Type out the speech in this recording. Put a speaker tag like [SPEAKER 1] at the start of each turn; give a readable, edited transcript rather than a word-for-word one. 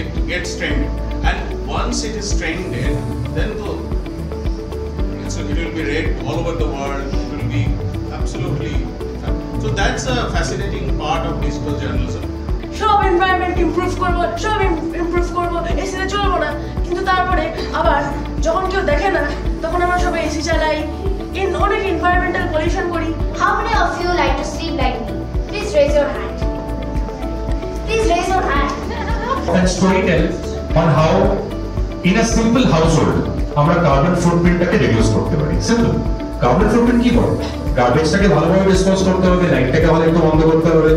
[SPEAKER 1] it gets trended, and once it is trended, then it will be read all over the world. It will be absolutely. So that's a fascinating part of digital journalism.
[SPEAKER 2] সব environment improve করবো, সব improve করবো, এসিতে চলবো না, কিন্তু তারপরে আবার যখন কেউ দেখে না তখন আমরা সবাই এসি চালাই, অনেক এনভায়রনমেন্টাল পলিউশন করি।
[SPEAKER 3] How many of you like to sleep like me? Please raise your hand. Please raise your hand.
[SPEAKER 4] And story tell on how in a simple household আমরা কার্বন ফুটপ্রিন্টটাকে রিডিউস করতে পারি। Simple carbon footprint কি করে? গার্বেজটাকে ভালোভাবে dispose করতে হবে, লাইটটাকে ভালো একটু বন্ধ করতে হবে,